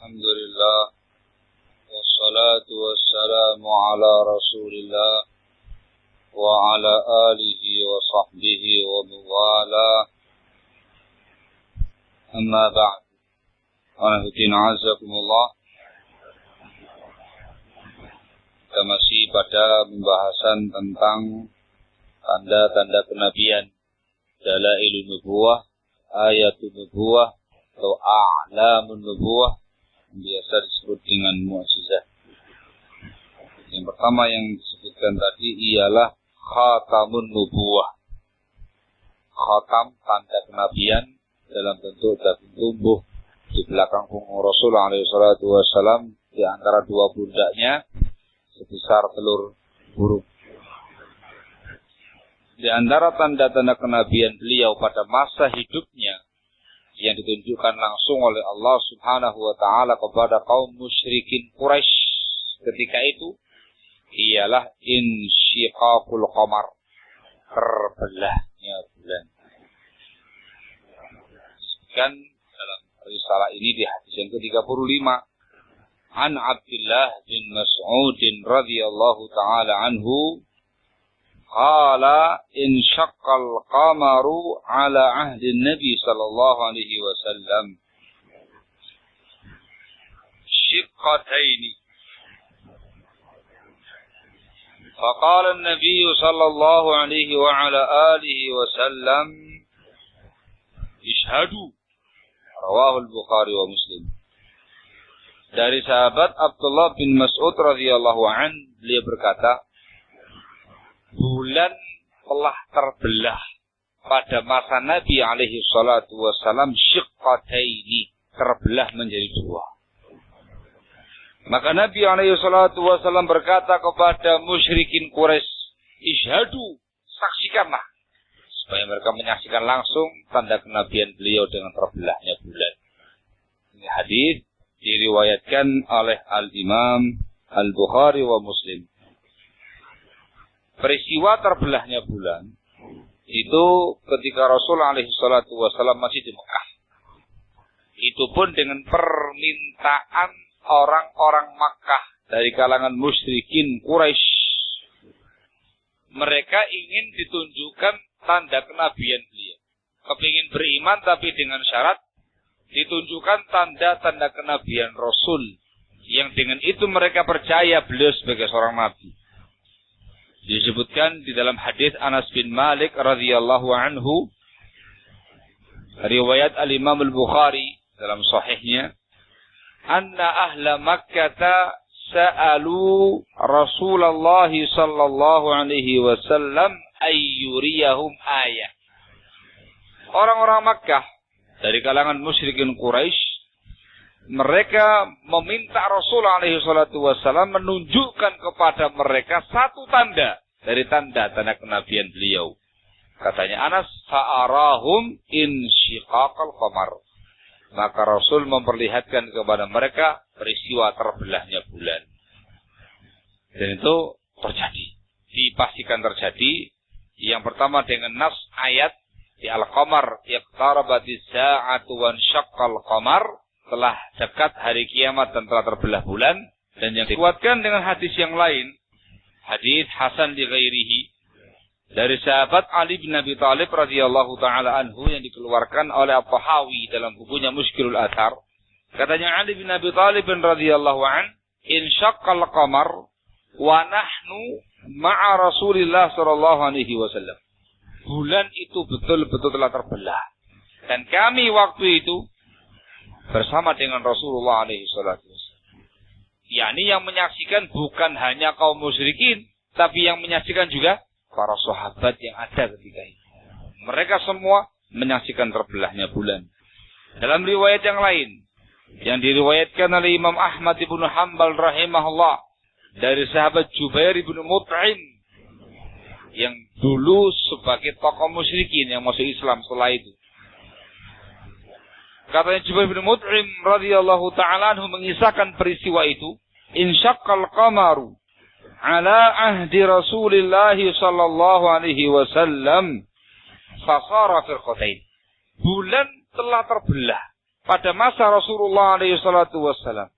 Alhamdulillah wassalatu wassalamu ala Rasulillah wa ala alihi wa sahbihi wa biwala. Amma ba'd. Anahudina azakumullah. Kita masih pada pembahasan tentang tanda-tanda kenabian, dalailun nubuwah, ayatun nubuwah atau a'lamun nubuwah, biasa disebut dengan mu'jizat. Yang pertama yang disebutkan tadi ialah khatamun nubuwah. Khatam, tanda kenabian dalam bentuk daging tumbuh di belakang punggung Rasulullah SAW, di antara dua pundaknya sebesar telur burung. Di antara tanda-tanda kenabian beliau pada masa hidupnya yang ditunjukkan langsung oleh Allah Subhanahu wa taala kepada kaum musyrikin Quraisy ketika itu ialah insyiqaqul qamar, terbelahnya bulan. Disebutkan dalam risalah ini di hadis yang ke-35 an Abdullah bin Mas'ud radhiyallahu taala anhu qala insyaqqal qamaru ala ahdi Nabi sallallahu alaihi wasallam shiqqataini faqala an-nabiy sallallahu alaihi wa ala alihi wasallam ishhadu, rawahu al-Bukhari wa Muslim. Dari sahabat Abdullah bin Mas'ud radhiyallahu an, beliau berkata, bulan telah terbelah pada masa Nabi alaihi salatu wassalam syiqqataini, terbelah menjadi dua. Maka Nabi alaihi salatu wassalam berkata kepada musyrikin Quraisy, ishhadu, saksikanlah, supaya mereka menyaksikan langsung tanda kenabian beliau dengan terbelahnya bulan. Ini hadis diriwayatkan oleh Al-Imam Al-Bukhari wa Muslim. Peristiwa terbelahnya bulan itu ketika Rasulullah SAW masih di Mekah. Itu pun dengan permintaan orang-orang Makkah dari kalangan musyrikin Quraisy. Mereka ingin ditunjukkan tanda kenabian beliau. Kepingin beriman tapi dengan syarat ditunjukkan tanda-tanda kenabian Rasul. Yang dengan itu mereka percaya beliau sebagai seorang nabi. Disebutkan di dalam hadis Anas bin Malik radhiyallahu anhu, riwayat al-Imam al-Bukhari dalam sahihnya, anna ahla Makkah sa'alu Rasulullah sallallahu alaihi wasallam ayyuriyahum ayat. Orang-orang Makkah dari kalangan musyrikin Quraisy, mereka meminta Rasulullah alaihi salatu wassalam menunjukkan kepada mereka satu tanda dari tanda-tanda kenabian beliau. Katanya Anas, fa'arahum insyiqaqal qamar. Maka Rasul memperlihatkan kepada mereka peristiwa terbelahnya bulan. Dan itu terjadi. Dipastikan terjadi. Yang pertama dengan nas ayat di Al-Qamar, iqtarabatis sa'atu wa insyaqqal qamar, telah dekat hari kiamat dan telah terbelah bulan. Dan yang dikuatkan dengan hadis yang lain, hadis Hasan li ghairihi, dari sahabat Ali bin Abi Thalib radhiyallahu taala anhu yang dikeluarkan oleh At-Tahawi dalam bukunya Mushkilul Athar. Katanya Ali bin Abi Thalib radhiyallahu an, insyaqqal qamar wa nahnu ma'a Rasulillah sallallahu alaihi wasallam. Bulan itu betul-betul telah terbelah. Dan kami waktu itu bersama dengan Rasulullah alaihi salatu wasallam. yakni yang menyaksikan bukan hanya kaum musyrikin, tapi yang menyaksikan juga para sahabat yang ada ketika itu. Mereka semua menyaksikan terbelahnya bulan. Dalam riwayat yang lain, yang diriwayatkan oleh Imam Ahmad ibn Hanbal rahimahullah, dari sahabat Jubair ibn Mut'im, yang dulu sebagai tokoh musyrikin yang masuk Islam setelah itu. Katanya Jubair bin Mut'im radhiyallahu ta'ala anhu mengisahkan peristiwa itu. Insyaqqal qamaru ala ahdi Rasulillah sallallahu alaihi wasallam fasara firqatain. Bulan telah terbelah pada masa Rasulullah SAW.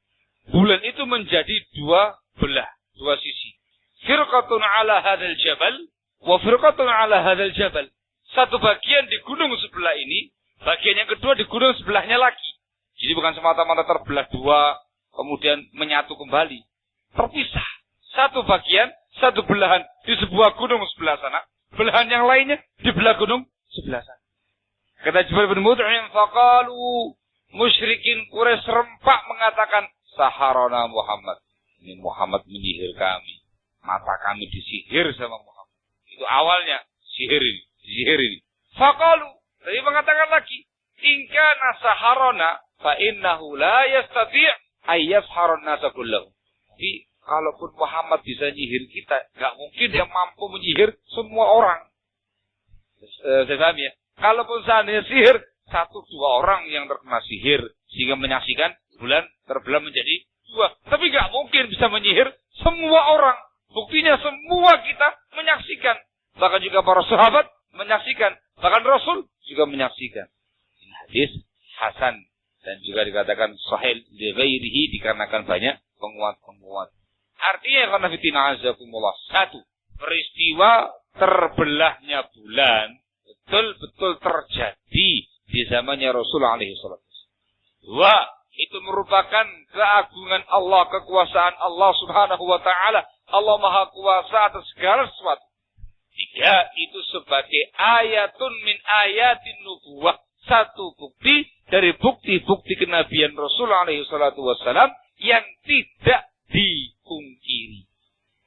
Bulan itu menjadi dua belah, dua sisi. Firqatun ala hadzal jabal wa firqatun ala hadzal jabal. Satu bagian di gunung sebelah ini, bagian yang kedua di gunung sebelahnya lagi. Jadi bukan semata-mata terbelah dua, kemudian menyatu kembali. Terpisah. Satu bagian, satu belahan di sebuah gunung sebelah sana. Belahan yang lainnya di belah gunung sebelah sana. Kata Jubair bin Mut'im, faqalu musyrikin Quraisy serempak mengatakan, saharana Muhammad. Ini Muhammad menyihir kami. Mata kami disihir sama Muhammad. Itu awalnya sihir ini. Faqalu, tapi mengatakan lagi, ingka nasaharana fa innahu la yastati' ayyasharon nasa kullahu. Jadi kalaupun Muhammad bisa nyihir kita, gak mungkin dia mampu menyihir semua orang. Saya paham ya. Kalaupun seandainya sihir, 1-2 orang yang terkena sihir sehingga menyaksikan bulan terbelah menjadi 2. Tapi gak mungkin bisa menyihir semua orang. Buktinya semua kita menyaksikan. Bahkan juga para sahabat menyaksikan. Bahkan Rasul juga menyaksikan. Ini hadis hasan dan juga dikatakan sahih li ghairihi dikarenakan banyak penguat-penguat. Artinya karena fitina azakumullah. 1. Peristiwa terbelahnya bulan betul-betul terjadi di zamannya Rasulullah SAW. 2. Itu merupakan keagungan Allah, kekuasaan Allah Subhanahu wa Ta'ala. Allah Maha Kuasa atas segala sesuatu. 3. Itu sebagai ayatun min ayatin nubuwah. Satu bukti dari bukti-bukti kenabian Rasulullah SAW yang tidak dipungkiri.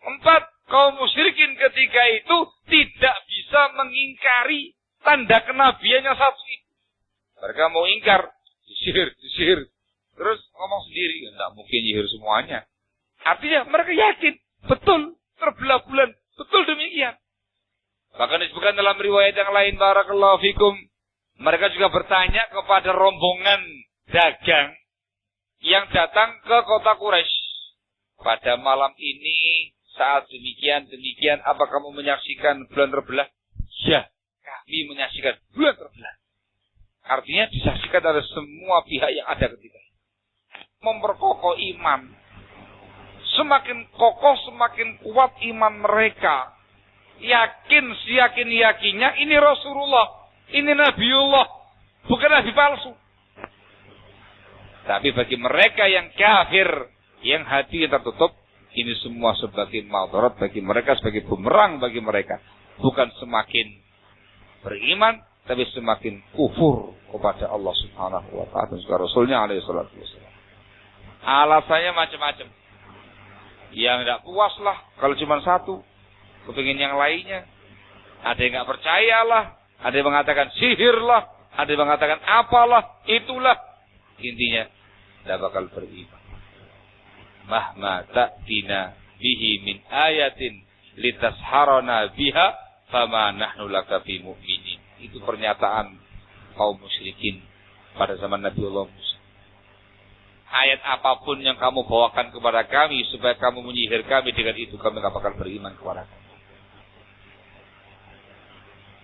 4. Kaum musyrikin ketika itu tidak bisa mengingkari tanda kenabiannya satu itu. Mereka mau ingkar, disihir. Terus ngomong sendiri, tidak mungkin nyihir semuanya. Artinya mereka yakin, betul, terbelah bulan, betul demikian. Bahkan disebutkan dalam riwayat yang lain, barakallahu fikum, mereka juga bertanya kepada rombongan dagang yang datang ke kota Quraisy. Pada malam ini, saat demikian, apa kamu menyaksikan bulan terbelah? Ya, kami menyaksikan bulan terbelah. Artinya disaksikan oleh semua pihak yang ada ketika itu. Memperkokoh iman. Semakin kokoh, semakin kuat iman mereka. Yakinnya ini Rasulullah, ini Nabiullah, bukan Nabi palsu. Tapi bagi mereka yang kafir, yang hati yang tertutup, ini semua sebagai madarat bagi mereka, sebagai bumerang bagi mereka. Bukan semakin beriman, tapi semakin kufur kepada Allah Subhanahu wa Ta'ala dan juga Rasulnya alaihi salatu wassalam. Alasannya macam-macam. Yang tidak puas lah kalau cuma satu, kepingin yang lainnya. Ada yang nggak percaya lah, ada yang mengatakan sihir lah, ada yang mengatakan apalah, itulah. Intinya tidak bakal beriman. Mahma ta'tina bihi min ayatin litasharana biha fama nahnu laka bi mu'minin. Itu pernyataan kaum musyrikin pada zaman Nabiullah Musa. Ayat apapun yang kamu bawakan kepada kami supaya kamu menyihir kami, dengan itu kami tidak bakal beriman kepada kamu.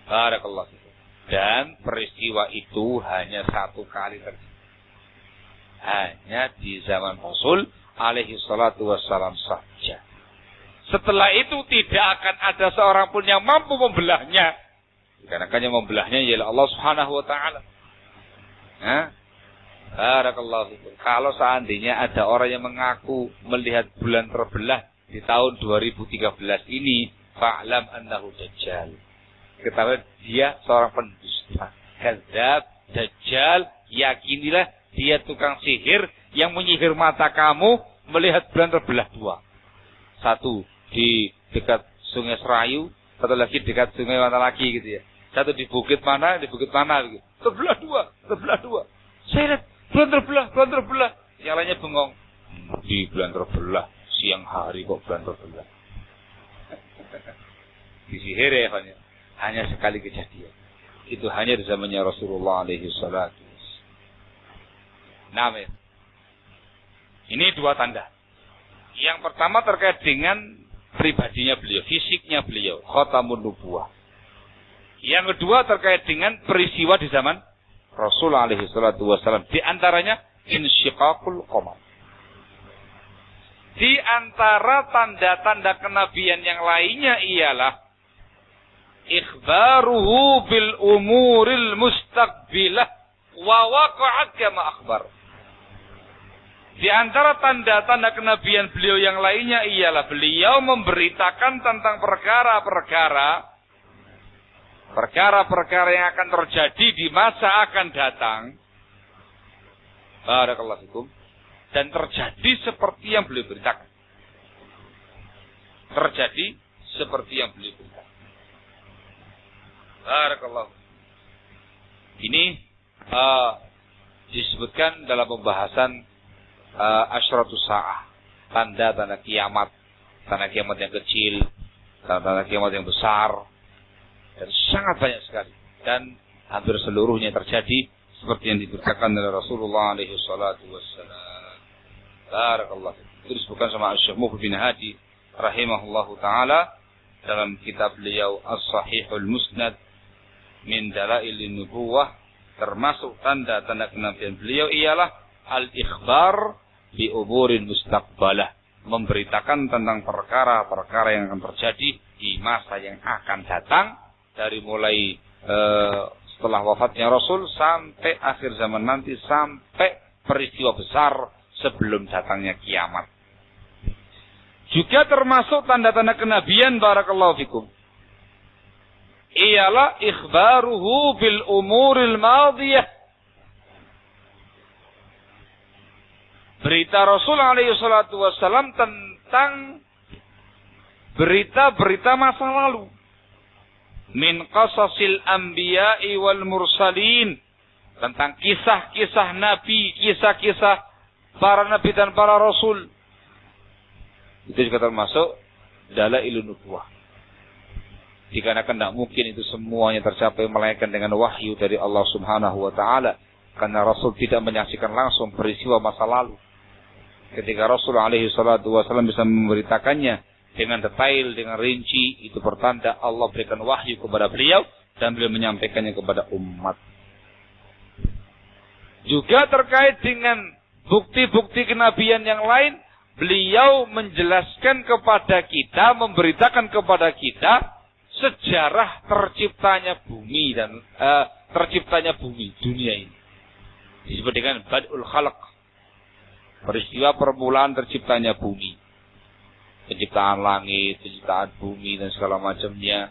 Barakallahu fikum. Dan peristiwa itu hanya satu kali terjadi. Hanya di zaman Rasul alaihi salatu wassalam saja. Setelah itu tidak akan ada seorang pun yang mampu membelahnya. Karena yang membelahnya ialah Allah Subhanahu wa Ta'ala. Barakallahu fikum. Kalau seandainya ada orang yang mengaku melihat bulan terbelah di tahun 2013 ini, fa'lam annahu dajjal. Ketahui dia seorang pendusta, kadzab, dajjal. Yakinilah dia tukang sihir yang menyihir mata kamu melihat bulan terbelah 2. Satu di dekat Sungai Serayu, satu lagi dekat Sungai mana lagi gitu ya. Satu di bukit mana gitu. Terbelah dua. Saya lihat bulan terbelah. Yang lainnya bengong. Di bulan terbelah, siang hari kok bulan terbelah. Disihir ya, hanya sekali kejadian. Itu hanya di zamannya Rasulullah alaihi salatu. Nah, ini 2 tanda. Yang pertama terkait dengan pribadinya beliau, fisiknya beliau, khatamun nubuwah. Yang kedua terkait dengan peristiwa di zaman Rasul alaihi salatu wasallam. Di antaranya insyiqaqul qamar. Di antara tanda-tanda kenabian yang lainnya ialah ikhbaruhu bil umuril mustaqbilah wa waqa'at kama akhbar. Di antara tanda-tanda kenabian beliau yang lainnya ialah beliau memberitakan tentang perkara-perkara yang akan terjadi di masa akan datang. Barakallahu fikum. Dan terjadi seperti yang beliau beritakan. Terjadi seperti yang beliau beritakan. Barakallahu. Ini disebutkan dalam pembahasan asyratus sa'ah, tanda-tanda kiamat yang kecil, tanda-tanda kiamat yang besar, dan sangat banyak sekali, dan hampir seluruhnya terjadi seperti yang diberitakan oleh Rasulullah alaihi salatu wassalam. Barakallahu. Itu disebutkan sama Syekh Muqbil bin Hadi rahimahullahu taala dalam kitab beliau As-Sahihul Musnad min Dalailin Nubuwah. Termasuk tanda-tanda kenabian beliau ialah al-ikhbar bi umurin mustaqbalah, memberitakan tentang perkara-perkara yang akan terjadi di masa yang akan datang, dari mulai setelah wafatnya Rasul sampai akhir zaman nanti, sampai peristiwa besar sebelum datangnya kiamat. Juga termasuk tanda-tanda kenabian barakallahu fikum ialah ikhbaruhu bil umuril madiyah. Berita Rasul alaihi salatu wassalam tentang berita-berita masa lalu. Min qasasil anbiya'i wal mursalin, tentang kisah-kisah nabi, kisah-kisah para nabi dan para rasul. Itu juga termasuk dalailun nubuwah. Dikarenakan tidak mungkin itu semuanya tercapai melainkan dengan wahyu dari Allah Subhanahu wa taala, karena Rasul tidak menyaksikan langsung peristiwa masa lalu. Ketika Rasul alaihi salatu wasallam bisa memberitakannya dengan detail, dengan rinci, itu pertanda Allah berikan wahyu kepada beliau dan beliau menyampaikannya kepada umat. Juga terkait dengan bukti-bukti kenabian yang lain, beliau menjelaskan kepada kita, memberitakan kepada kita sejarah terciptanya bumi dan terciptanya bumi dunia ini. Disebut dengan Bad'ul Khalq, peristiwa permulaan terciptanya bumi, penciptaan langit, penciptaan bumi dan segala macamnya.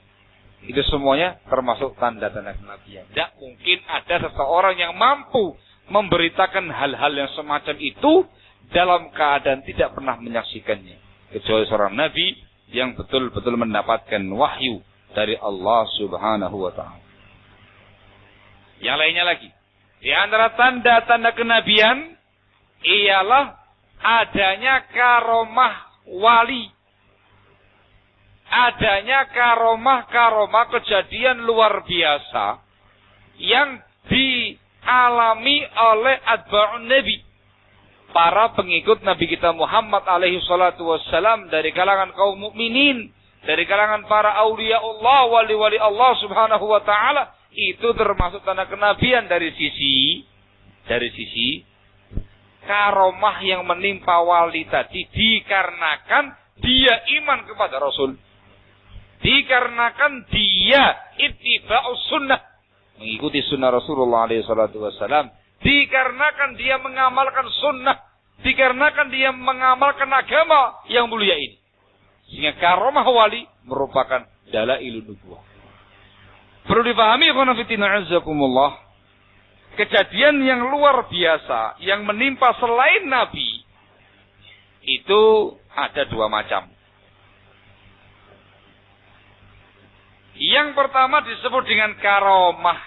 Itu semuanya termasuk tanda-tanda kenabian. Tidak mungkin ada seseorang yang mampu memberitakan hal-hal yang semacam itu dalam keadaan tidak pernah menyaksikannya, kecuali seorang nabi yang betul-betul mendapatkan wahyu dari Allah Subhanahu wa taala. Yang lainnya lagi, di antara tanda-tanda kenabian ialah adanya karomah wali. Adanya karomah kejadian luar biasa yang dialami oleh atba'un nabi, para pengikut Nabi kita Muhammad alaihi salatu wassalam, dari kalangan kaum mukminin, dari kalangan para aulia Allah, wali-wali Allah Subhanahu wa taala. Itu termasuk tanda kenabian dari sisi karomah yang menimpa wali tadi, dikarenakan dia iman kepada Rasul, dikarenakan dia ittiba'us sunnah, mengikuti sunnah Rasulullah alaihi salatu wassalam, dikarenakan dia mengamalkan sunnah, dikarenakan dia mengamalkan agama yang mulia ini. Sehingga karomah wali merupakan dalailun nubuwah. Perlu dipahami ikhwan fillah azakumullah, kejadian yang luar biasa yang menimpa selain nabi itu ada dua macam. Yang pertama disebut dengan karomah.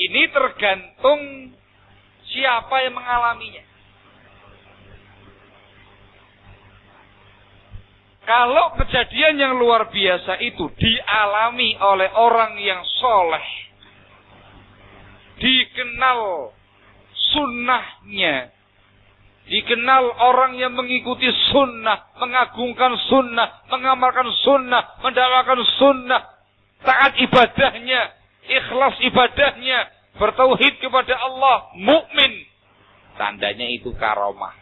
Ini tergantung siapa yang mengalaminya. Kalau kejadian yang luar biasa itu dialami oleh orang yang soleh, dikenal sunnahnya, dikenal orang yang mengikuti sunnah, mengagungkan sunnah, mengamalkan sunnah, mendakwakan sunnah, taat ibadahnya, ikhlas ibadahnya, bertauhid kepada Allah, mukmin. Tandanya itu karomah.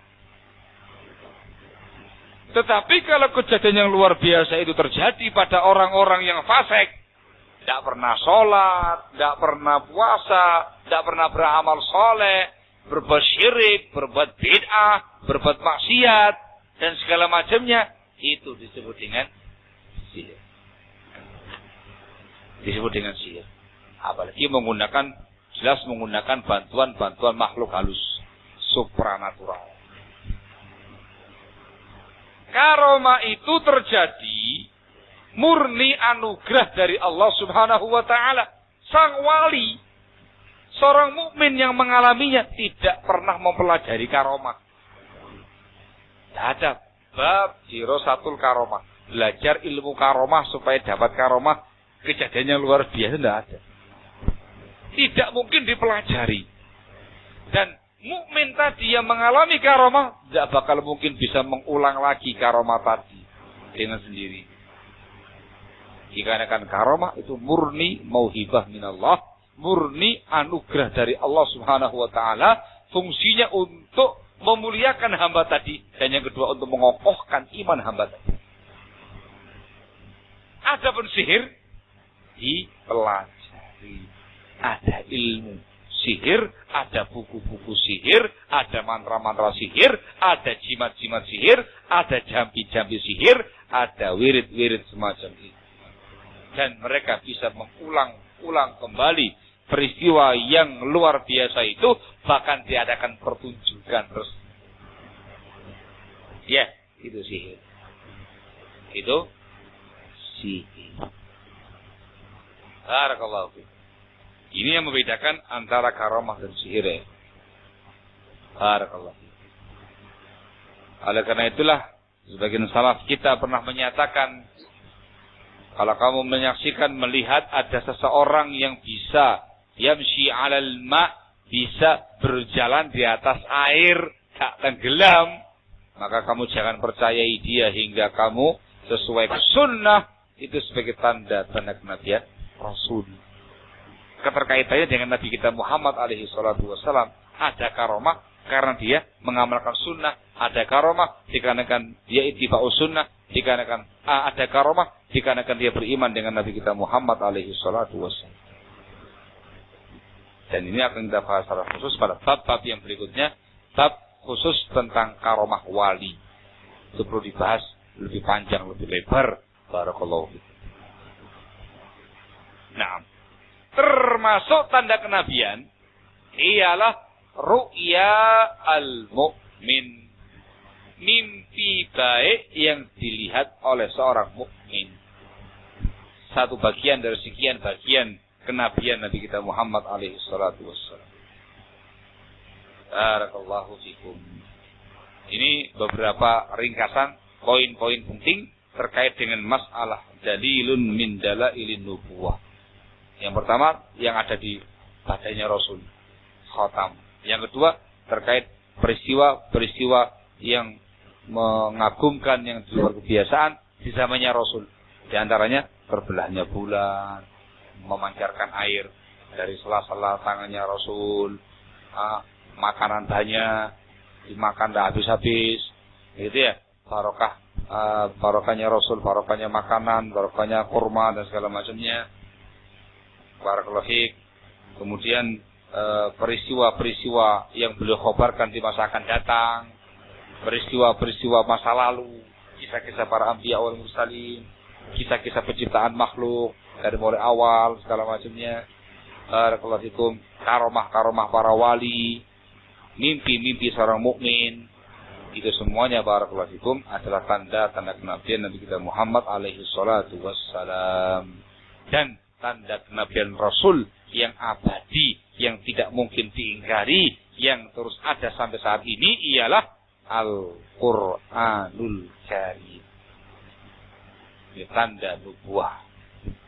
Tetapi kalau kejadian yang luar biasa itu terjadi pada orang-orang yang fasik, tidak pernah sholat, tidak pernah puasa, tidak pernah beramal soleh, berbuat syirik, berbuat bid'ah, berbuat maksiat, dan segala macamnya, itu disebut dengan sihir. Disebut dengan sihir. Apalagi jelas menggunakan bantuan makhluk halus, supranatural. Karomah itu terjadi murni anugerah dari Allah Subhanahu wa taala. Sang wali, seorang mukmin yang mengalaminya tidak pernah mempelajari karomah. Tidak ada bab dirasatul karomah. Belajar ilmu karomah supaya dapat karomah, kejadian yang luar biasa tidak ada. Tidak mungkin dipelajari. Dan mukmin tadi yang mengalami karomah tidak bakal mungkin bisa mengulang lagi karomah tadi dengan sendiri. Dikarenakan karomah itu murni mauhibah minallah, murni anugerah dari Allah Subhanahu wa taala, fungsinya untuk memuliakan hamba tadi, dan yang kedua untuk mengokohkan iman hamba tadi. Adapun sihir dipelajari, ada ilmu sihir, ada buku-buku sihir, ada mantra-mantra sihir, ada jimat-jimat sihir, ada jampi-jampi sihir, ada wirid-wirid semacam itu. Dan mereka bisa mengulang-ulang kembali peristiwa yang luar biasa itu, bahkan diadakan pertunjukan resmi. Ya, itu sihir. Itu sihir. Barakallahu fiik. Ini yang membedakan antara karomah dan sihir. Barakallahu fiik. Oleh karena itulah, sebagian salaf kita pernah menyatakan, kalau kamu menyaksikan, melihat ada seseorang yang bisa yamshi 'alal ma', bisa berjalan di atas air, tak tenggelam, maka kamu jangan percayai dia hingga kamu sesuai sunnah. Itu sebagai tanda kenabian Rasul. Keterkaitannya dengan Nabi kita Muhammad alaihi salatu wassalam. Ada karomah karena dia mengamalkan sunnah. Ada karomah dikarenakan dia ittiba'us sunnah. Dikarenakan ada karomah dikarenakan dia beriman dengan Nabi kita Muhammad alaihi salatu wassalam. Dan ini akan kita bahas secara khusus pada bab-bab yang berikutnya. Bab khusus tentang karomah wali. Itu perlu dibahas lebih panjang, lebih lebar. Barakallahu fiik. Nah, termasuk tanda kenabian ialah ru'ya al-mu'min, mimpi baik yang dilihat oleh seorang mukmin. Satu bagian dari sekian bagian kenabian Nabi kita Muhammad alaihi salatu wassalam. Barakallahu fikum. Ini beberapa ringkasan poin-poin penting terkait dengan masalah dalilun min dalailin nubuwah. Yang pertama, yang ada di badannya Rasul, khatam. Yang kedua, terkait peristiwa-peristiwa yang mengagumkan, yang di luar kebiasaan di zamannya Rasul. Di antaranya, terbelahnya bulan, memancarkan air dari sela-sela tangannya Rasul, makanan banyak, dimakan tidak habis-habis, gitu ya, barokahnya Rasul, barokahnya makanan, barokahnya kurma dan segala macamnya. Barakallahu fiik. Kemudian peristiwa-peristiwa yang beliau khabarkan di masa akan datang, peristiwa-peristiwa masa lalu, kisah-kisah para anbiya wal mursalin, kisah-kisah penciptaan makhluk dari mulai awal segala macamnya. Barakallahu fikum. Karomah-karomah para wali, mimpi-mimpi seorang mukmin, itu semuanya barakallahu fikum adalah tanda-tanda kenabian Nabi kita Muhammad alaihi salatu wassalam. Dan tanda kenabian Rasul yang abadi, yang tidak mungkin diingkari, yang terus ada sampai saat ini ialah Al-Quranul Karim. Ini tanda nubuwah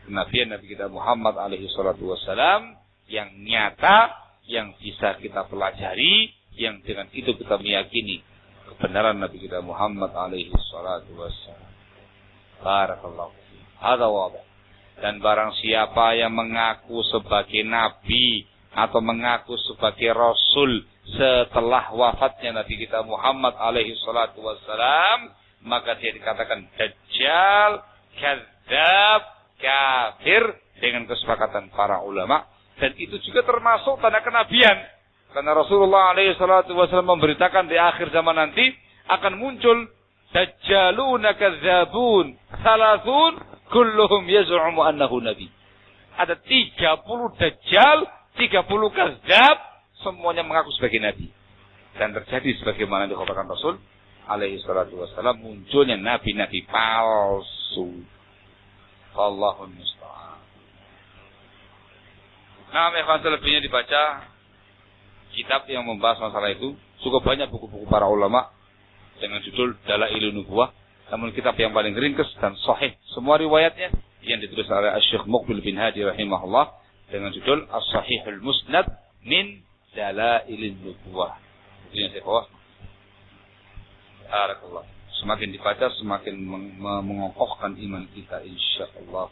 kenabian Nabi kita Muhammad alaihi salatu wassalam yang nyata, yang bisa kita pelajari, yang dengan itu kita meyakini kebenaran Nabi kita Muhammad alaihi salatu wassalam. Barakallahu fiik. Hadza wadih. Dan barang siapa yang mengaku sebagai nabi atau mengaku sebagai rasul setelah wafatnya Nabi kita Muhammad alaihi salatu wassalam, maka dia dikatakan dajjal, kadzab, kafir dengan kesepakatan para ulama. Dan itu juga termasuk tanda kenabian. Karena Rasulullah alaihi salatu wassalam memberitakan di akhir zaman nanti akan muncul dajjaluna kadzabun salasun kulluhum yaz'umu annahu nabi. Ada 30 dajjal, 30 kadzab, semuanya mengaku sebagai nabi. Dan terjadi sebagaimana dikhabarkan Rasul alaihi salatu wassalam, munculnya nabi-nabi palsu. Allahul musta'an. Nah, ikhwan selebihnya dibaca kitab yang membahas masalah itu. Cukup banyak buku-buku para ulama dengan judul Dalailun Nubuwah. Namun kitab yang paling ringkas dan sahih semua riwayatnya yang ditulis oleh Syekh Muqbil bin Hadi rahimahullah dengan judul As-Sahihul Musnad min Dalailun Nubuwah. Itu yang saya bawa. Barakallah. Semakin dibaca semakin mengokohkan iman kita insyaallah.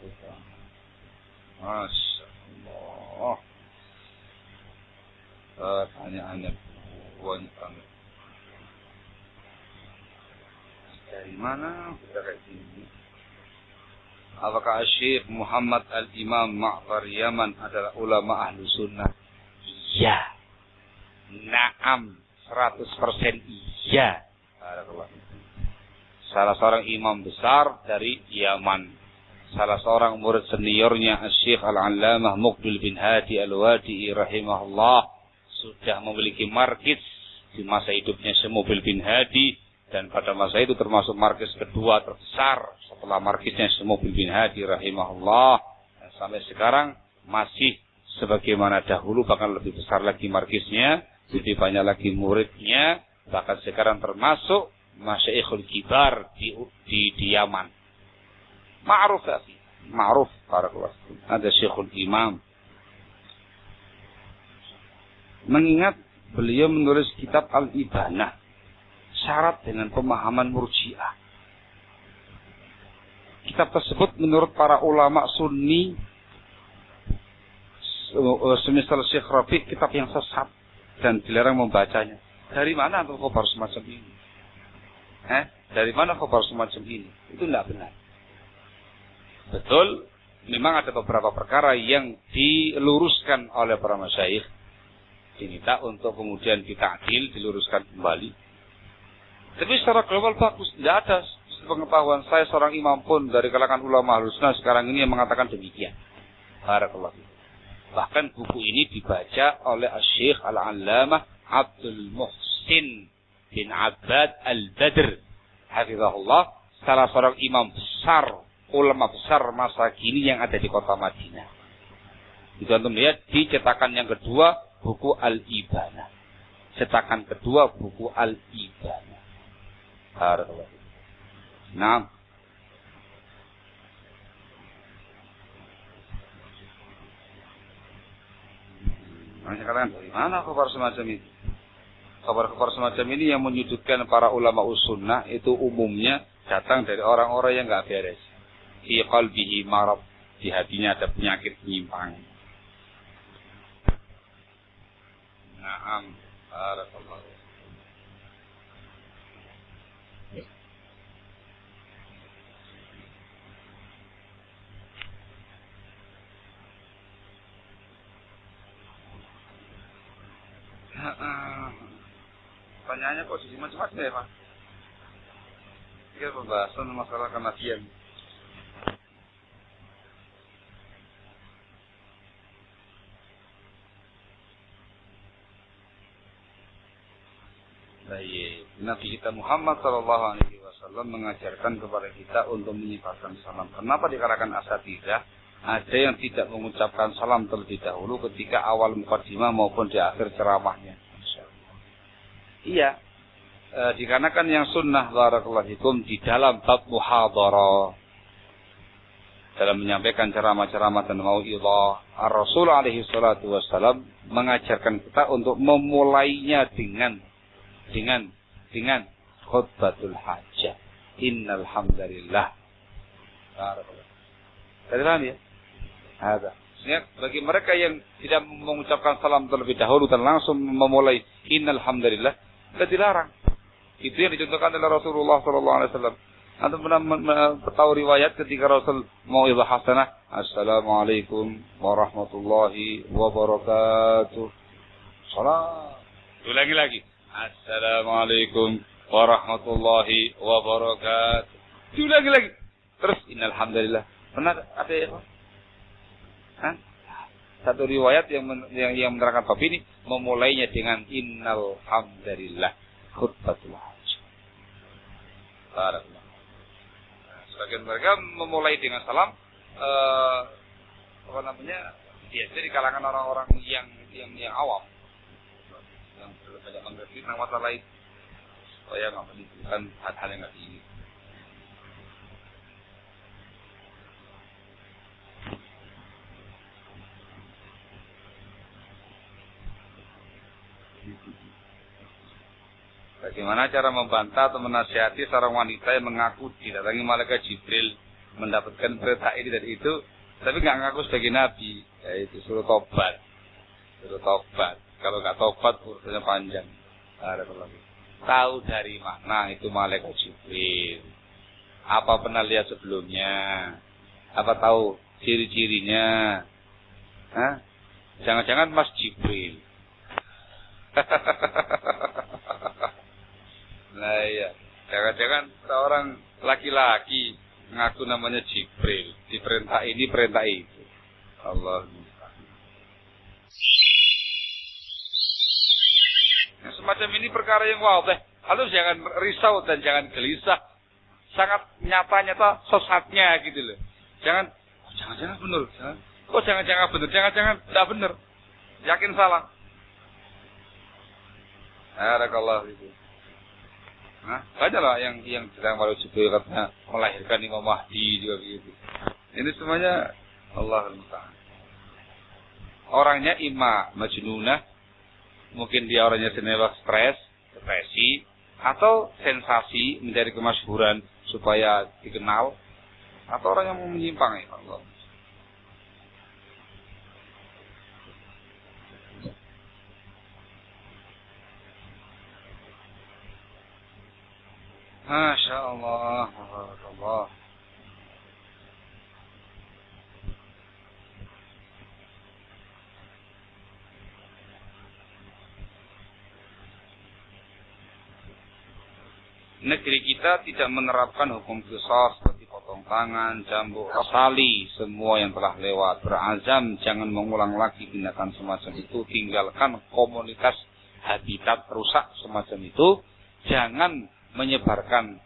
Masyaallah. Tanya-tanya banyak banget. Dari mana kita kayak gini? Apakah Syekh Muhammad Al-Imam Ma'far Yaman adalah ulama ahlu sunnah? Iya. Naam. 100% iya. Salah seorang imam besar dari Yaman. Salah seorang murid seniornya Syekh Al-Allamah Muqbil bin Hadi Al-Wadi'i rahimahullah sudah memiliki markis di masa hidupnya Syekh Muqbil bin Hadi, dan pada masa itu termasuk markis kedua terbesar setelah markisnya Syekh Muqbil bin Hadi rahimahullah. Dan sampai sekarang masih sebagaimana dahulu, bahkan lebih besar lagi markisnya, lebih banyak lagi muridnya, bahkan sekarang termasuk masyaikhul kibar di Yaman. Ma'ruf ya, ma'ruf barakallahu. Ada Syekhul Imam. Mengingat beliau menulis kitab Al-Ibanah syarat dengan pemahaman Murji'ah. Kitab tersebut menurut para ulama Sunni semisal Syekh Rabi' kitab yang sesat dan dilarang membacanya. Dari mana tuh khabar semacam ini? Dari mana khabar semacam ini? Itu tidak benar. Betul, memang ada beberapa perkara yang diluruskan oleh para masyayikh, diminta untuk kemudian ditakdil, diluruskan kembali. Tapi secara global bagus, tidak ada pengetahuan saya seorang imam pun dari kalangan ulama Ahlussunnah sekarang ini yang mengatakan demikian. Barakallahu. Bahkan buku ini dibaca oleh Syekh Al-Allamah Abdul Muhsin bin Abbad Al-Badr hafizahullah, salah seorang imam besar, ulama besar masa kini yang ada di kota Madinah. Itu antum lihat di cetakan yang kedua buku Al-Ibanah. Cetakan kedua buku Al-Ibanah. Barakallahu. Nah, sekarang dari mana kabar semacam itu? Kabar-kabar semacam ini yang menyudutkan para ulama usunnah itu umumnya datang dari orang-orang yang enggak beres. Fi qalbihi marad, di hatinya ada penyakit penyimpang. Naam, barakallahu. Pertanyaannya kok sisi macam-macam ya Pak? Ini pembahasan masalah kenabian. Baik, Nabi kita Muhammad SAW mengajarkan kepada kita untuk menyebarkan salam. Kenapa dikatakan asatidzah? Ada yang tidak mengucapkan salam terlebih dahulu ketika awal mukadimah maupun di akhir ceramahnya. Iya, dikarenakan yang sunnah barakallahu fikum di dalam bab muhadharah, dalam menyampaikan ceramah-ceramah dan mau'izah, Rasul alaihi salatu wassalam mengajarkan kita untuk memulainya dengan khutbatul hajah. Innal hamdalillah. Barakallahu. Tadi paham ya? Ada. Bagi mereka yang tidak mengucapkan salam terlebih dahulu dan langsung memulai innal hamdalillah, tidak dilarang. Itu yang dicontohkan oleh Rasulullah sallallahu alaihi wasallam. Antum pernah tahu riwayat ketika Rasul mau'izah hasanah, Assalamualaikum warahmatullahi wabarakatuh. Salam. Ulangi lagi. Assalamualaikum warahmatullahi wabarakatuh. Diulangi lagi. Terus innal hamdalillah. Pernah ada ya? Hah? Satu riwayat yang menerangkan bab ini memulainya dengan innal hamdalillah khutbatul hajj. Barakallahu. Sebagian mereka memulai dengan salam biasa di kalangan orang-orang yang awam yang belum banyak mengerti tentang masalah itu supaya nggak menimbulkan hal-hal yang nggak diinginkan. Bagaimana cara membantah atau menasihati seorang wanita yang mengaku didatangi malaikat Jibril mendapatkan perintah ini dan itu, tapi nggak ngaku sebagai nabi, yaitu suruh tobat. Suruh tobat. Kalau nggak tobat urusannya panjang. Tahu dari mana itu malaikat Jibril? Apa pernah lihat sebelumnya? Apa tahu ciri-cirinya? Hah? Jangan-jangan Mas Jibril. Nah iya, jangan-jangan seorang laki-laki ngaku namanya Jibril, diperintah ini, perintah itu. Allah. Nah, semacam ini perkara yang wadih. Lalu jangan risau dan jangan gelisah. Sangat nyata-nyata sesatnya gitu loh. Jangan-jangan benar. Jangan-jangan benar. Jangan-jangan tidak benar. Yakin salah. Barakallahu fiikum. Nah, banyak lah yang sedang baru Jibril katanya melahirkan Imam Mahdi juga begitu. Ini semuanya Allah Al-Musta'an. Orangnya imma majnunah, mungkin dia orangnya senewak stres, depresi, atau sensasi mencari kemasyhuran supaya dikenal, atau orang yang mau menyimpang ya Allah. Masya Allah, Allah. Negeri kita tidak menerapkan hukum qisas seperti potong tangan, cambuk, rasali, semua yang telah lewat. Berazam jangan mengulang lagi tindakan semacam itu. Tinggalkan komunitas habitat rusak semacam itu. Jangan menyebarkan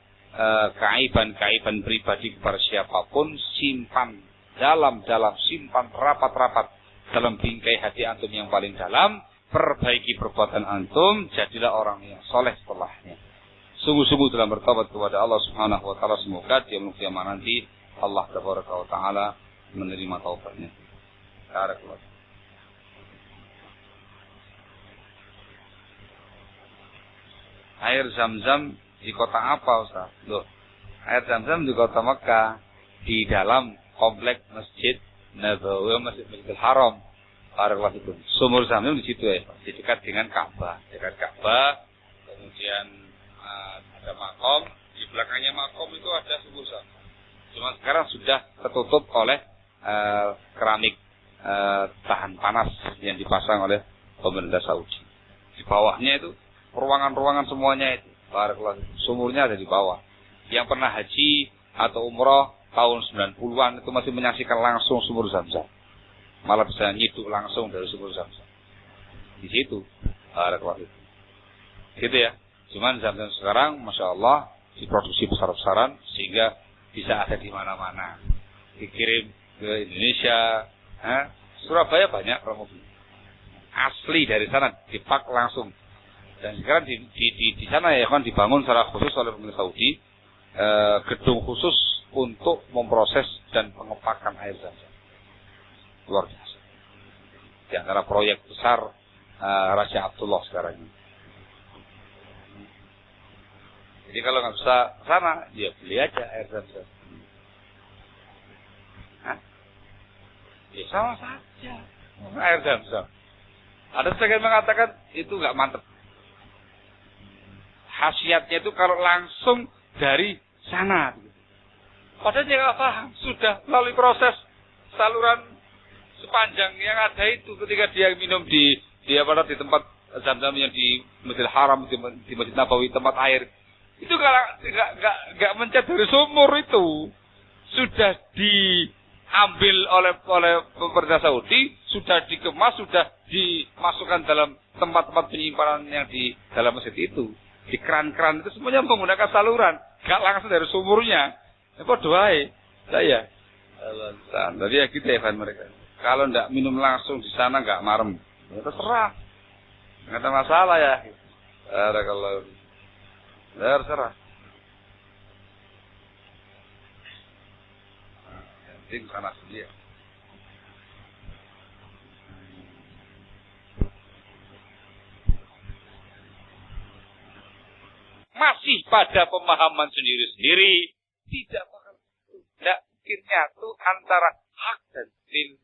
keaiban-keaiban pribadi kepada siapapun. Simpan dalam-dalam, simpan rapat-rapat dalam bingkai hati antum yang paling dalam. Perbaiki perbuatan antum, jadilah orang yang soleh setelahnya. Sungguh-sungguh dalam bertobat kepada Allah Subhanahu wa taala, semoga di yaumul qiyamah nanti Allah Tabaraka wa taala menerima taubatnya. Barakallahu. Air Zam-Zam di kota apa, Ustaz? Loh, air Zam-Zam di kota Mekah, di dalam komplek Masjid Nabawi, Masjidil Haram. Barakallahu fikum. Sumur Zam-Zam di situ ya, di dekat dengan Ka'bah. Dekat Ka'bah, kemudian ada makom, di belakangnya makom itu ada sumur Zam-Zam. Cuma sekarang sudah tertutup oleh keramik tahan panas yang dipasang oleh pemerintah Saudi. Di bawahnya itu ruangan-ruangan semuanya itu. Barakallahu, sumurnya ada di bawah. Yang pernah haji atau umroh tahun 90-an itu masih menyaksikan langsung sumur Zam-Zam. Malah bisa nyiduk langsung dari sumur Zam-Zam. Di situ. Barakallahu. Gitu ya. Cuman Zam-Zam sekarang, Masya Allah, diproduksi besar-besaran sehingga bisa ada di mana-mana. Dikirim ke Indonesia, Surabaya banyak promosi. Asli dari sana dipak langsung. Dan sekarang di sana ya kan dibangun secara khusus oleh pemerintah Saudi gedung khusus untuk memproses dan pengepakan air Zam-Zam. Luar biasa. Di antara proyek besar Raja Abdullah sekarang ini. Jadi kalau nggak bisa ke sana, dia beli aja air Zam-Zam. Ya sama saja. Air Zam-Zam. Ada sebagian mengatakan itu nggak mantep. Khasiatnya itu kalau langsung dari sana. Padahal dia nggak paham. Sudah melalui proses saluran sepanjang yang ada itu ketika dia minum di tempat Zam-Zam yang di Masjidil Haram, di Masjid Nabawi, tempat air. Itu nggak mencet dari sumur itu. Sudah diambil oleh pemerintah Saudi, sudah dikemas, sudah dimasukkan dalam tempat-tempat penyimpanan yang di dalam masjid itu. Di keran-keran itu semuanya menggunakan saluran, gak langsung dari sumurnya. Apa doai saya? Jadi ya gitu ya mereka. Kalau ndak minum langsung di sana nggak marem, ya terserah, nggak ada masalah ya. Kalau terserah. Penting sana sendiri. Masih pada pemahaman sendiri-sendiri, tidak mungkin nyatu antara hak dan batil.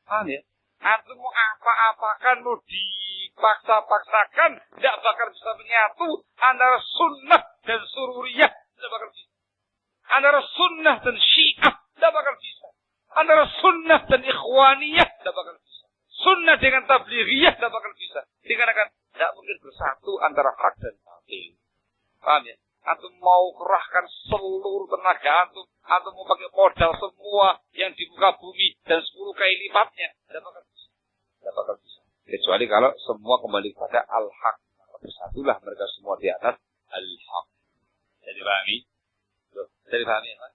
Paham ya? Antum mau apa-apakan, mau dipaksa-paksakan, tidak bakal bisa menyatu antara sunnah dan sururiyah, tidak bakal bisa. Antara sunnah dan syiah, tidak bakal bisa. Antara sunnah dan ikhwaniyah, tidak bakal bisa. Sunnah dengan tablighiyah, tidak bakal bisa. Dikarenakan tidak mungkin bersatu antara hak dan batil. Paham ya? Antum mau kerahkan seluruh tenaga antum mau pakai modal semua yang di muka bumi dan 10 kali lipatnya, tidak bakal bisa. Tidak bakal bisa. Kecuali kalau semua kembali kepada al-haq. Bersatulah mereka semua di atas al-haq. Jadi pahami? Jadi pahami ya, Pak?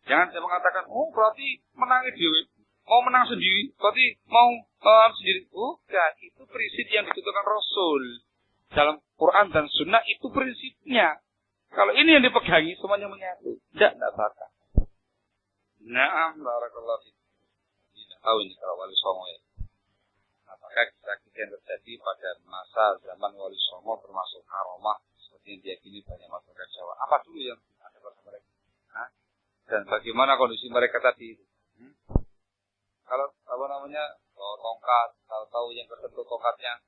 Jangan saya mengatakan, oh berarti menang dewe. Mau menang sendiri, berarti mau sendiri. Bukan, itu prinsip yang ditentukan Rasul. Dalam Quran dan Sunnah itu prinsipnya. Kalau ini yang dipegangi, semuanya menyatu. Tidak bakal. Naam, barakallahu fiik. Tidak tahu ini kalau Wali Songo ya. Apakah kisah-kisah yang terjadi pada masa zaman Wali Songo termasuk karomah seperti yang diyakini banyak masyarakat Jawa? Apa dulu yang ada pada mereka? Dan bagaimana kondisi mereka tadi itu? Kalau apa namanya, tongkat, tahu yang tertentu tongkatnya,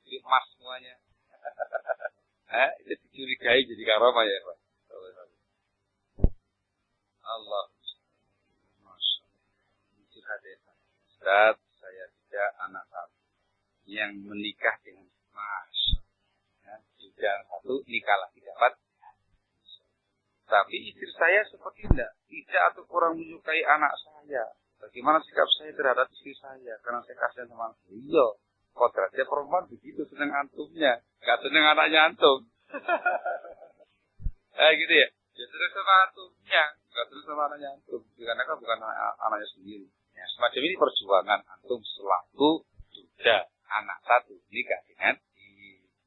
jadi emas semuanya. Itu dicurigai jadi karomah ya Pak. Allah. Masya Allah. Ustaz, saya tidak anak satu yang menikah dengan Mas. Sudah satu nikah lagi dapat. Tapi istri saya seperti tidak atau kurang menyukai anak saya. Bagaimana sikap saya terhadap istri saya? Karena saya kasihan sama antum. Iya, kodratnya perempuan begitu, senang antumnya, gak senang anaknya antum. Gitu ya. Ya senang sama antumnya, gak senang sama anaknya antum. Karena kan bukan anaknya sendiri. Ya, semacam ini perjuangan antum selaku sudah anak satu nikah dengan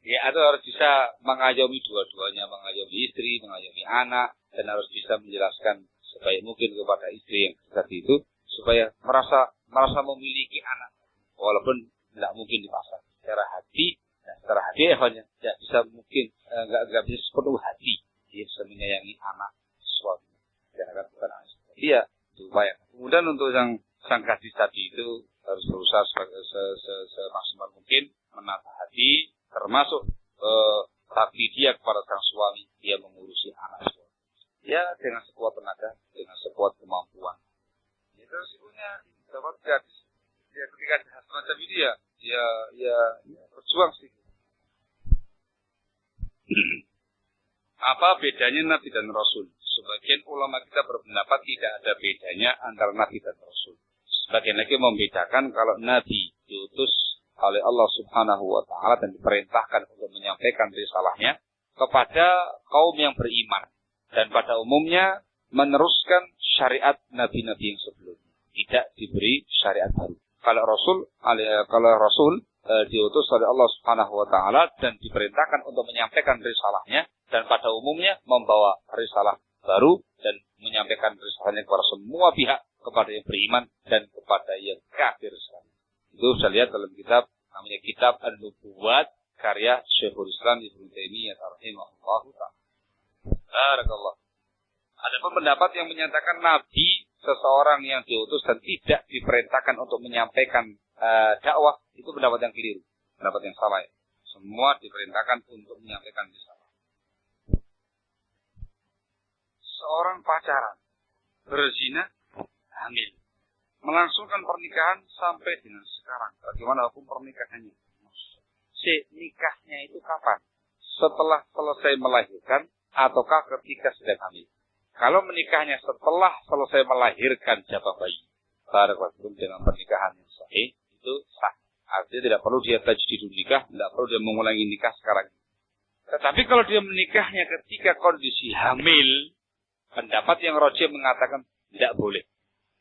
ya, atau harus bisa mengayomi dua-duanya, mengayomi istri, mengayomi anak, dan harus bisa menjelaskan sebaik mungkin kepada istri yang tadi itu supaya merasa memiliki anak, walaupun tidak mungkin dipaksa secara hati. Nah, secara hati hanya tidak bisa mungkin nggak bisa sepenuh hati dia bisa menyayangi anak suami, karena kan bukan anak. Iya, supaya kemudian untuk yang sang gadis tadi itu harus berusaha semaksimal mungkin menata hati. Termasuk tapi dia kepada sang suami, dia mengurusi anak suami. Ya, dengan sekuat tenaga, dengan sekuat kemampuan. Itu resikonya dapat gadis. Ya, ketika semacam ini ya berjuang sih. Apa bedanya Nabi dan Rasul? Sebagian ulama kita berpendapat tidak ada bedanya antara Nabi dan Rasul. Sebagian lagi membedakan kalau Nabi diutus oleh Allah Subhanahu wa Ta'ala dan diperintahkan untuk menyampaikan risalahnya kepada kaum yang beriman dan pada umumnya meneruskan syariat nabi-nabi yang sebelumnya, tidak diberi syariat baru. Kalau Rasul diutus oleh Allah Subhanahu wa Ta'ala dan diperintahkan untuk menyampaikan risalahnya dan pada umumnya membawa risalah baru dan menyampaikan risalahnya kepada semua pihak, kepada yang beriman dan kepada yang kafir sekali. Itu saya lihat dalam kitab namanya Kitab An-Nubuwat karya Syekhul Islam Ibnu Taimiyah rahimahullahu ta'ala. Barakallah. Ada pendapat yang menyatakan Nabi seseorang yang diutus dan tidak diperintahkan untuk menyampaikan dakwah, itu pendapat yang keliru, pendapat yang salah. Semua diperintahkan untuk menyampaikan risalah. Seorang pacaran, berzina, hamil, melangsungkan pernikahan sampai dengan sekarang. Bagaimana hukum pernikahannya? Nikahnya itu kapan? Setelah selesai melahirkan ataukah ketika sedang hamil? Kalau menikahnya setelah selesai melahirkan jabah bayi, barakallahu dengan pernikahan yang sahih, itu sah. Artinya tidak perlu dia tajdidul nikah, tidak perlu dia mengulangi nikah sekarang. Tetapi kalau dia menikahnya ketika kondisi hamil, pendapat yang rajih mengatakan tidak boleh.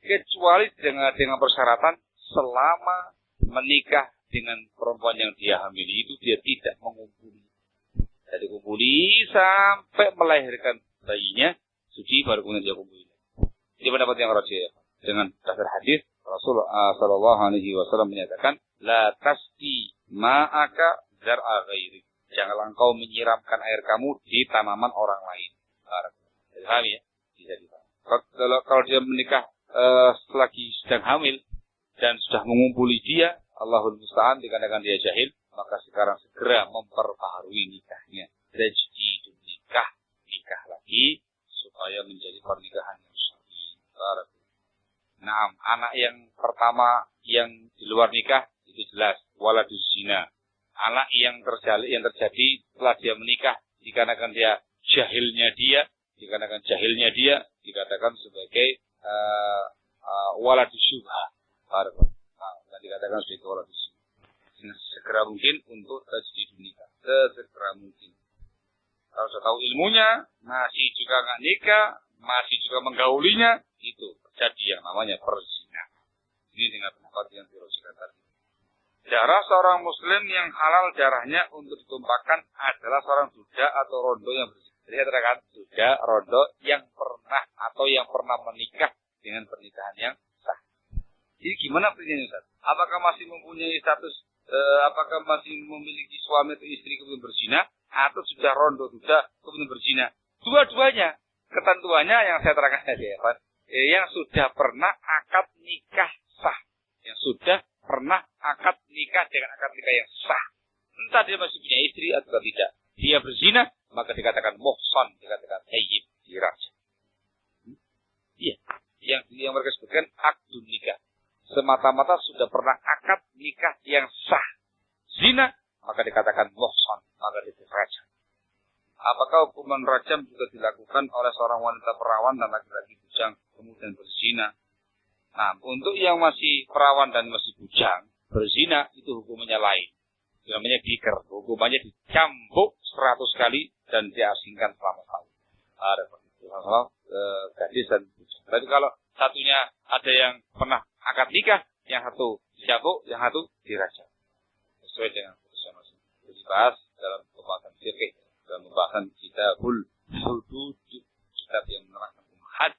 Kecuali dengan persyaratan selama menikah dengan perempuan yang dia hamili itu dia tidak mengumpuli. Jadi kumpuli sampai melahirkan bayinya, suci baru kemudian dia kumpuli. Ini pendapat yang rajih ya. Dengan dasar hadis Rasulullah sallallahu alaihi wasallam menyatakan, la tasqi ma'aka zar'a ghairi. Janganlah engkau menyiramkan air kamu di tanaman orang lain. Jadi paham ya? Bisa dipahami. Kalau dia menikah selagi sedang hamil dan sudah mengumpuli dia, Allahul Musta'an, dikarenakan dia jahil, maka sekarang segera memperbaharui nikahnya. Tajdidul nikah lagi supaya menjadi pernikahan yang sahih. Nah, anak yang pertama yang di luar nikah itu jelas waladuz zina. Anak yang terjadi setelah dia menikah dikarenakan jahilnya dia dikatakan sebagai waladuz syubha. Dikatakan sebagai waladuz syubha. Segera mungkin untuk tajdidul nikah. Segera mungkin. Kalau sudah tahu ilmunya, masih juga nggak nikah, masih juga menggaulinya, itu terjadi yang namanya perzina. Ini dengan pendapat yang diroskan tadi. Darah seorang muslim yang halal darahnya untuk ditumpahkan adalah seorang duda atau rondo yang berzina. Jadi saya katakan duda, rondo yang pernah menikah dengan pernikahan yang sah. Jadi gimana prinsipnya Ustaz? Apakah masih mempunyai status, apakah masih memiliki suami atau istri kemudian berzina, atau sudah rondo duda kemudian berzina? Dua-duanya. Ketentuannya yang saya terangkan tadi ya Pak, yang sudah pernah akad nikah sah, yang sudah pernah akad nikah dengan akad nikah yang sah, entah dia masih punya istri atau tidak, dia berzina maka dikatakan muhsan, dikatakan thayyib, diraja. Iya, yang mereka sebutkan akdun nikah, semata-mata sudah pernah akad nikah yang sah, zina maka dikatakan muhsan, maka diraja. Apakah hukuman rajam juga dilakukan oleh seorang wanita perawan dan laki-laki bujang kemudian berzina? Nah, untuk yang masih perawan dan masih bujang berzina itu hukumannya lain. Itu namanya diker. Hukumannya dicambuk 100 kali dan diasingkan selama tahun. Ada gadis dan bujang. Tapi kalau satunya ada yang pernah akad nikah, yang satu dicambuk, yang satu dirajam. Sesuai dengan putusan masing. Itu dibahas dalam pembahasan fikih. Dalam pembahasan kitabul hudud, kitab yang menerangkan had.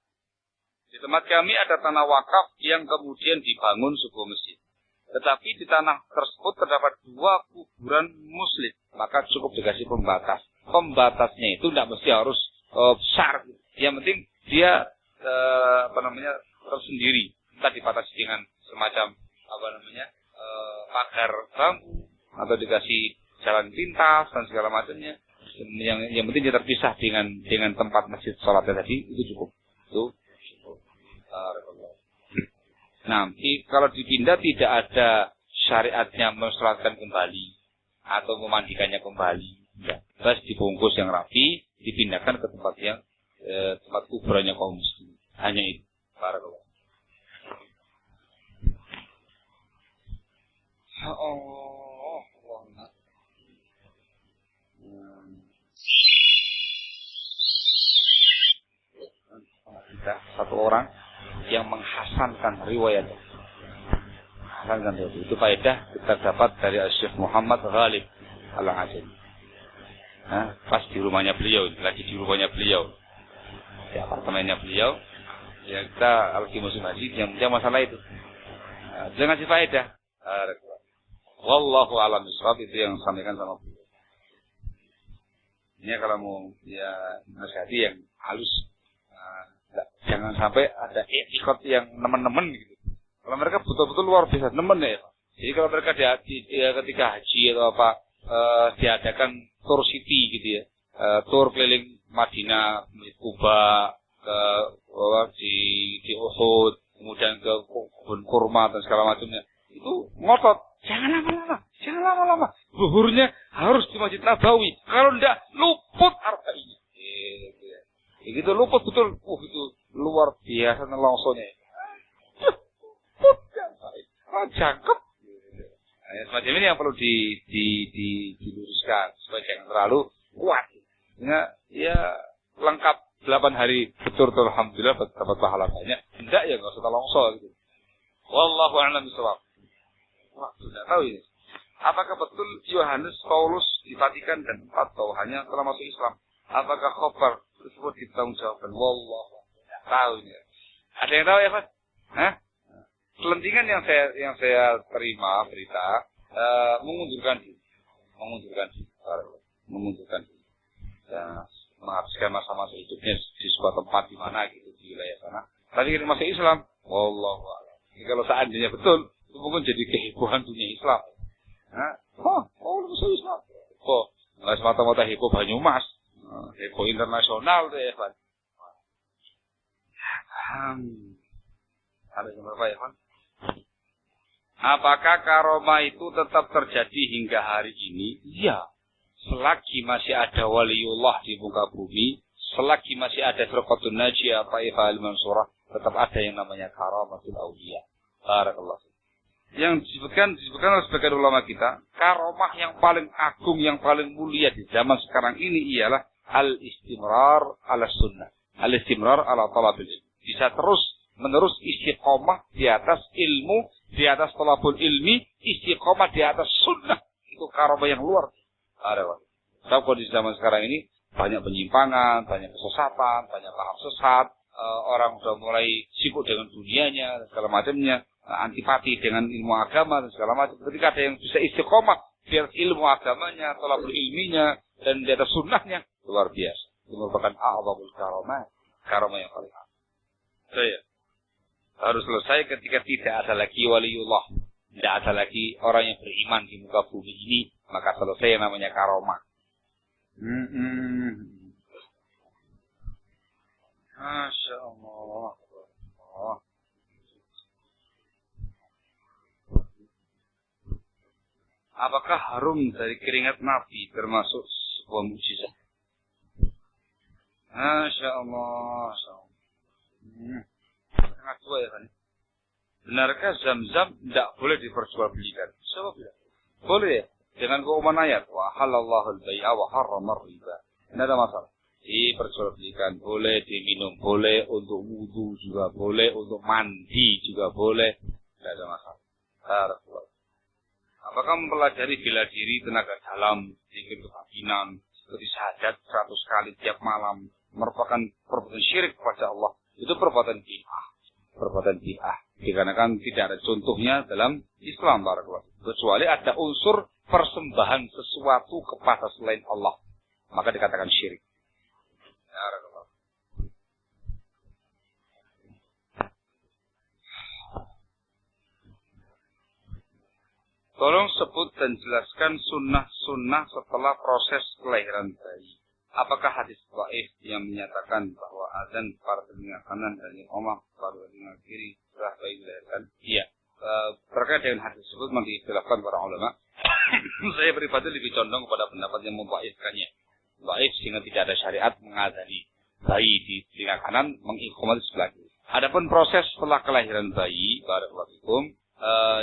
Di tempat kami ada tanah wakaf yang kemudian dibangun sebuah masjid. Tetapi di tanah tersebut terdapat 2 kuburan muslim. Maka cukup dikasih pembatas. Pembatasnya itu tidak mesti harus besar. Yang penting dia tersendiri. Entah dibatasi dengan semacam pagar bambu atau dikasih jalan pintas dan segala macamnya. Yang penting dia terpisah dengan tempat masjid sholatnya tadi, itu cukup. Itu cukup. Nah, kalau dipindah tidak ada syariatnya mensolatkan kembali atau memandikannya kembali. Ya, bas dibungkus yang rapi, dipindahkan ke tempat yang tempat kuburannya kaum muslimin. Hanya itu. Barakallahu. Satu orang yang menghasankan riwayat. Itu faedah kita dapat dari Syekh Muhammad Ghalib Al-Ajami. Pas di rumahnya beliau, lagi di rumahnya beliau, di apartemennya beliau, ya kita lagi musim haji, yang masalah itu. Dia ngasih faedah. Wallahu a'lam bishawab, itu yang sampaikan sama beliau. Ini kalau mau ya nasihati yang halus. Jangan sampai ada ikut yang nemen-nemen gitu. Kalau mereka betul-betul luar biasa nemen ya. Jadi kalau mereka ketika haji atau apa diadakan tour city gitu ya. Tour keliling Madinah, Kuba, ke di Uhud, kemudian ke kebun kurma dan segala macamnya. Itu ngotot, jangan lama-lama. Zuhurnya harus di Masjid Nabawi. Kalau enggak luput arba'innya. Gitu luput betul. Itu luar biasa nelongsonya. Jangkep. Nah, semacam ini yang perlu diluruskan supaya jangan terlalu kuat. Ya lengkap 8 hari betul-betul alhamdulillah dapat pahala banyak. Enggak ya enggak usah nelongso gitu. Wallahu a'lam bishawab. Wah, sudah tahu ini. Apakah betul Yohanes Paulus di Vatikan dan atau hanya telah masuk Islam? Apakah khabar tersebut ditanggungjawabkan? Wallahu tahu ini. Ada yang tahu ya, Pak? Hah? Selentingan yang saya terima berita mengundurkan diri. Dan menghabiskan masa-masa hidupnya di sebuah tempat di mana gitu di wilayah sana. Tadi kita masuk Islam. Wallahu a'lam. Kalau seandainya betul, itu mungkin jadi kehebohan dunia Islam. Masuk Islam. Nggak semata-mata heboh Banyumas, heboh internasional deh, Pak. Ada yang berapa ya, Pak? Apakah karomah itu tetap terjadi hingga hari ini? Iya. Selagi masih ada waliullah di muka bumi, selagi masih ada firqatun najiyah, Taifah al-Mansurah, tetap ada yang namanya karamatul auliya. Barakallah. Yang disebutkan oleh sebagian ulama kita, karomah yang paling agung, yang paling mulia di zaman sekarang ini ialah al-istimrar ala sunnah. Al-istimrar ala talabil ilmi. Bisa terus-menerus istiqomah di atas ilmu, di atas talabul ilmi, istiqomah di atas sunnah. Itu karomah yang luar biasa. Sebab di zaman sekarang ini banyak penyimpangan, banyak kesesatan, banyak paham sesat, orang sudah mulai sibuk dengan dunianya dan segala macamnya, antipati dengan ilmu agama dan segala macam. Ketika ada yang bisa istiqomah di atas ilmu agamanya, talabul ilminya dan di atas sunnahnya, luar biasa. Itu merupakan a'zamul karomah yang paling agung. Saya harus selesai ketika tidak ada lagi waliullah, tidak ada lagi orang yang beriman di muka bumi ini. Maka selesai yang namanya karomah. Masya Allah. Apakah harum dari keringat Nabi termasuk sebuah mukjizat? Masya Allah. Sangat tua ya kan? Benarkah Zam-Zam tidak boleh diperjualbelikan? Siapa bilang? Boleh ya? Dengan keumuman ayat, wa halallahu al-bai'a wa harrama riba. Tidak ada masalah. Diperjualbelikan, boleh diminum, boleh untuk wudu juga boleh, untuk mandi juga boleh. Tidak ada masalah. Apakah mempelajari bela diri, tenaga dalam, zikir kebakinan, seperti syahadat 100 kali tiap malam, merupakan perbuatan syirik kepada Allah. Itu perbuatan bid'ah. Dikarenakan tidak ada contohnya dalam Islam, barakallahu. Kecuali ada unsur persembahan sesuatu kepada selain Allah, maka dikatakan syirik. Tolong sebut dan jelaskan sunnah-sunnah setelah proses kelahiran bayi. Apakah hadis dhaif yang menyatakan bahwa azan pada telinga kanan dan iqamah pada telinga kiri setelah bayi dilahirkan? Iya. Terkait dengan hadis tersebut memang diistilahkan para ulama. Saya pribadi lebih condong kepada pendapat yang membaifkannya. Baif sehingga tidak ada syariat mengazani bayi di telinga kanan, mengiqamah di sebelah kiri. Adapun proses setelah kelahiran bayi, barakallahu fikum,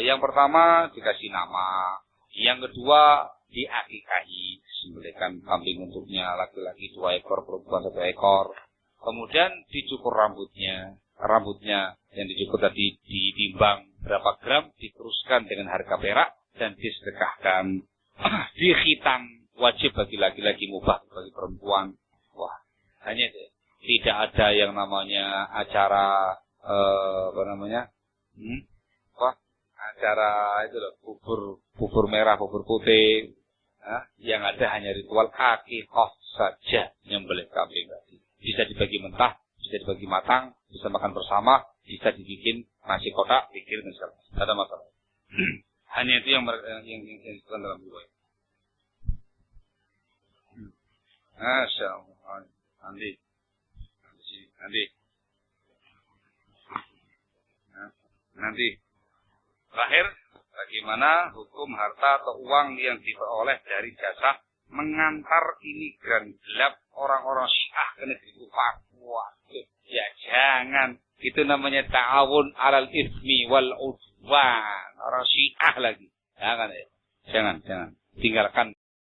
yang pertama dikasih nama, yang kedua diakikahi, disembelihkan kambing untuknya, laki-laki 2 ekor, perempuan 1 ekor. Kemudian dicukur rambutnya yang dicukur tadi ditimbang berapa gram, diteruskan dengan harga perak dan disedekahkan. Dikhitan, wajib bagi laki-laki, mubah bagi perempuan. Wah, hanya tidak ada yang namanya acara acara itu loh, bubur merah, bubur putih. Yang ada hanya ritual akikah saja yang boleh kambing tadi. Bisa dibagi mentah, bisa dibagi matang, bisa makan bersama, bisa dibikin nasi kotak, pikir dan segala. Tidak ada masalah. Hanya itu yang disebutkan dalam riwayat. Masya Allah. Nanti. Nanti. Terakhir, bagaimana hukum harta atau uang yang diperoleh dari jasa mengantar imigran gelap orang-orang Syiah ke negeri kufar? Waduh, ya jangan. Itu namanya ta'awun alal ismi wal udwan. Orang Syiah lagi. Jangan ya. Jangan. Tinggalkan.